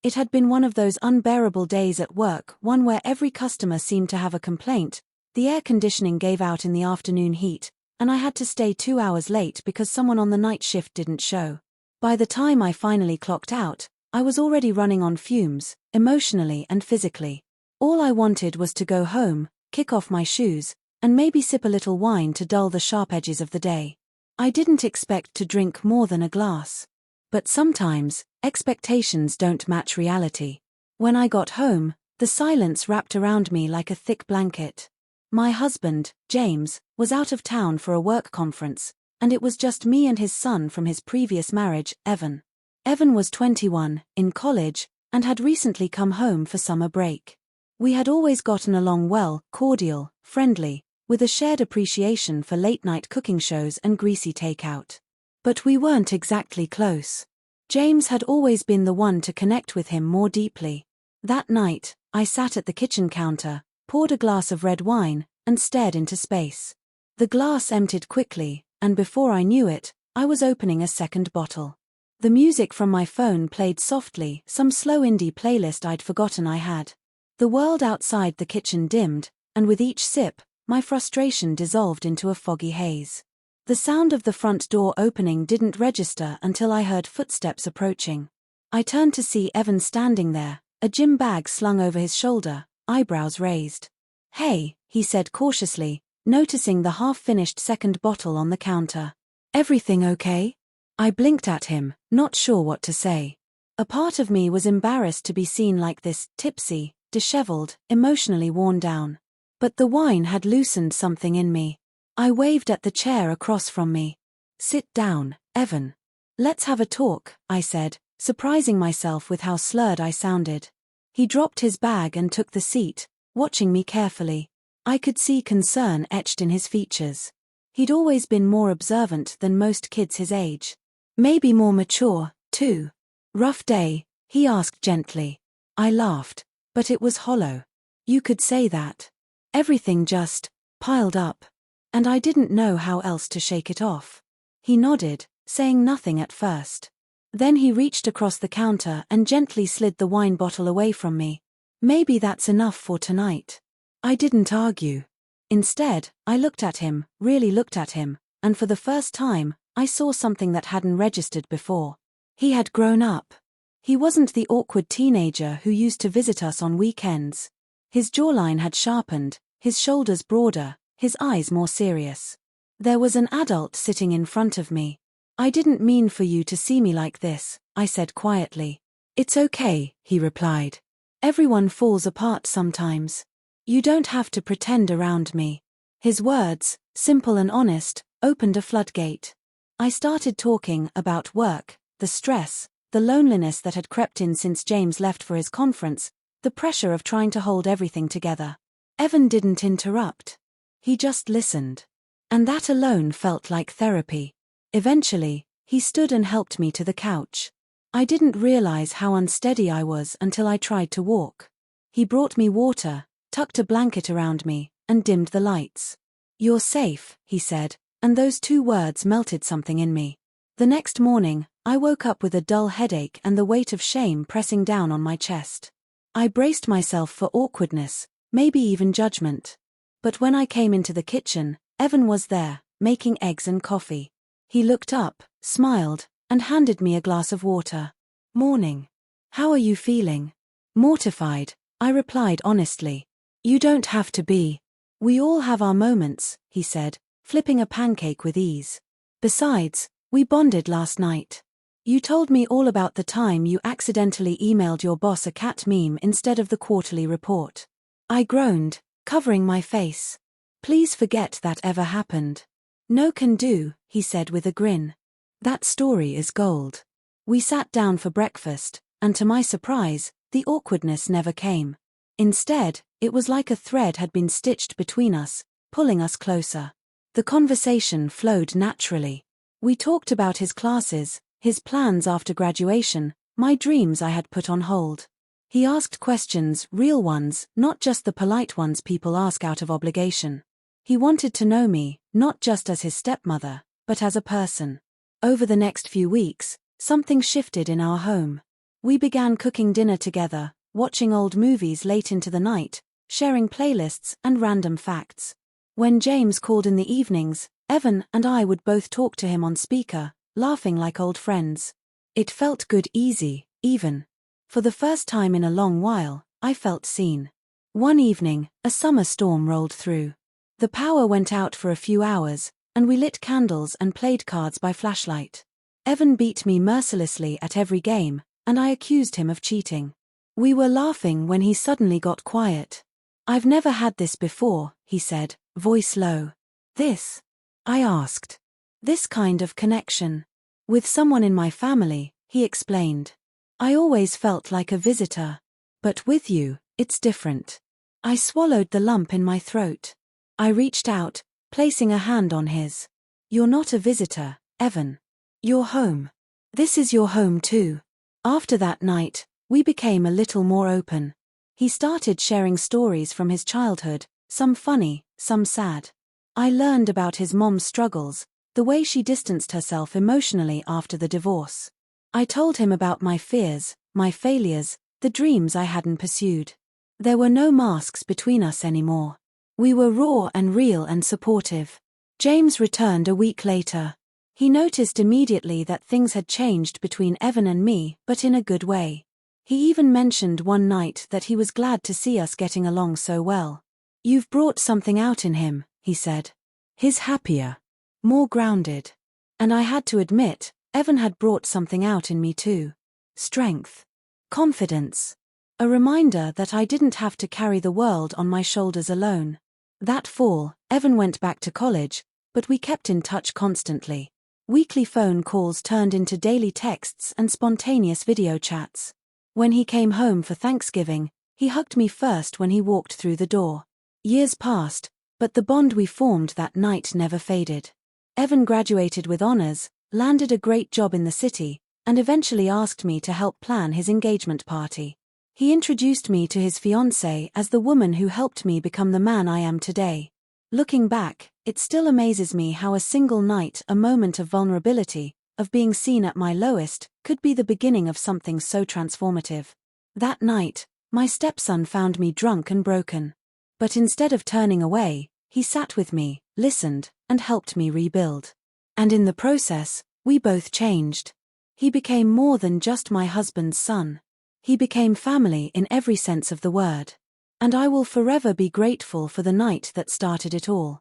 It had been one of those unbearable days at work, one where every customer seemed to have a complaint. The air conditioning gave out in the afternoon heat, and I had to stay 2 hours late because someone on the night shift didn't show. By the time I finally clocked out, I was already running on fumes, emotionally and physically. All I wanted was to go home, kick off my shoes, and maybe sip a little wine to dull the sharp edges of the day. I didn't expect to drink more than a glass. But sometimes, expectations don't match reality. When I got home, the silence wrapped around me like a thick blanket. My husband, James, was out of town for a work conference, and it was just me and his son from his previous marriage, Evan. Evan was 21, in college, and had recently come home for summer break. We had always gotten along well, cordial, friendly, with a shared appreciation for late-night cooking shows and greasy takeout. But we weren't exactly close. James had always been the one to connect with him more deeply. That night, I sat at the kitchen counter, poured a glass of red wine, and stared into space. The glass emptied quickly, and before I knew it, I was opening a second bottle. The music from my phone played softly, some slow indie playlist I'd forgotten I had. The world outside the kitchen dimmed, and with each sip, my frustration dissolved into a foggy haze. The sound of the front door opening didn't register until I heard footsteps approaching. I turned to see Evan standing there, a gym bag slung over his shoulder, eyebrows raised. "Hey," he said cautiously, noticing the half-finished second bottle on the counter. "Everything okay?" I blinked at him, not sure what to say. A part of me was embarrassed to be seen like this, tipsy, disheveled, emotionally worn down. But the wine had loosened something in me. I waved at the chair across from me. "Sit down, Evan. Let's have a talk," I said, surprising myself with how slurred I sounded. He dropped his bag and took the seat, watching me carefully. I could see concern etched in his features. He'd always been more observant than most kids his age. Maybe more mature, too. "Rough day?" he asked gently. I laughed, but it was hollow. You could say that. Everything just piled up. And I didn't know how else to shake it off. He nodded, saying nothing at first. Then he reached across the counter and gently slid the wine bottle away from me. "Maybe that's enough for tonight." I didn't argue. Instead, I looked at him, really looked at him, and for the first time, I saw something that hadn't registered before. He had grown up. He wasn't the awkward teenager who used to visit us on weekends. His jawline had sharpened, his shoulders broader, his eyes more serious. There was an adult sitting in front of me. "I didn't mean for you to see me like this," I said quietly. "It's okay," he replied. "Everyone falls apart sometimes. You don't have to pretend around me." His words, simple and honest, opened a floodgate. I started talking about work, the stress, the loneliness that had crept in since James left for his conference, the pressure of trying to hold everything together. Evan didn't interrupt. He just listened. And that alone felt like therapy. Eventually, he stood and helped me to the couch. I didn't realize how unsteady I was until I tried to walk. He brought me water, tucked a blanket around me, and dimmed the lights. "You're safe," he said, and those two words melted something in me. The next morning, I woke up with a dull headache and the weight of shame pressing down on my chest. I braced myself for awkwardness, maybe even judgment. But when I came into the kitchen, Evan was there, making eggs and coffee. He looked up, smiled, and handed me a glass of water. "Morning. How are you feeling?" "Mortified," I replied honestly. "You don't have to be. We all have our moments," he said, flipping a pancake with ease. "Besides, we bonded last night. You told me all about the time you accidentally emailed your boss a cat meme instead of the quarterly report." I groaned, covering my face. "Please forget that ever happened." "No can do," he said with a grin. "That story is gold." We sat down for breakfast, and to my surprise, the awkwardness never came. Instead, it was like a thread had been stitched between us, pulling us closer. The conversation flowed naturally. We talked about his classes, his plans after graduation, my dreams I had put on hold. He asked questions, real ones, not just the polite ones people ask out of obligation. He wanted to know me, not just as his stepmother, but as a person. Over the next few weeks, something shifted in our home. We began cooking dinner together, watching old movies late into the night, sharing playlists and random facts. When James called in the evenings, Evan and I would both talk to him on speaker, laughing like old friends. It felt good, easy, even. For the first time in a long while, I felt seen. One evening, a summer storm rolled through. The power went out for a few hours, and we lit candles and played cards by flashlight. Evan beat me mercilessly at every game, and I accused him of cheating. We were laughing when he suddenly got quiet. "I've never had this before," he said, voice low. "This?" I asked. "This kind of connection. With someone in my family," he explained. "I always felt like a visitor. But with you, it's different." I swallowed the lump in my throat. I reached out, placing a hand on his. "You're not a visitor, Evan. You're home. This is your home too." After that night, we became a little more open. He started sharing stories from his childhood, some funny, some sad. I learned about his mom's struggles, the way she distanced herself emotionally after the divorce. I told him about my fears, my failures, the dreams I hadn't pursued. There were no masks between us anymore. We were raw and real and supportive. James returned a week later. He noticed immediately that things had changed between Evan and me, but in a good way. He even mentioned one night that he was glad to see us getting along so well. "You've brought something out in him," he said. "He's happier. More grounded." And I had to admit, Evan had brought something out in me too. Strength. Confidence. A reminder that I didn't have to carry the world on my shoulders alone. That fall, Evan went back to college, but we kept in touch constantly. Weekly phone calls turned into daily texts and spontaneous video chats. When he came home for Thanksgiving, he hugged me first when he walked through the door. Years passed, but the bond we formed that night never faded. Evan graduated with honors, landed a great job in the city, and eventually asked me to help plan his engagement party. He introduced me to his fiancée as the woman who helped me become the man I am today. Looking back, it still amazes me how a single night, a moment of vulnerability, of being seen at my lowest, could be the beginning of something so transformative. That night, my stepson found me drunk and broken. But instead of turning away, he sat with me, listened, and helped me rebuild. And in the process, we both changed. He became more than just my husband's son. He became family in every sense of the word. And I will forever be grateful for the night that started it all.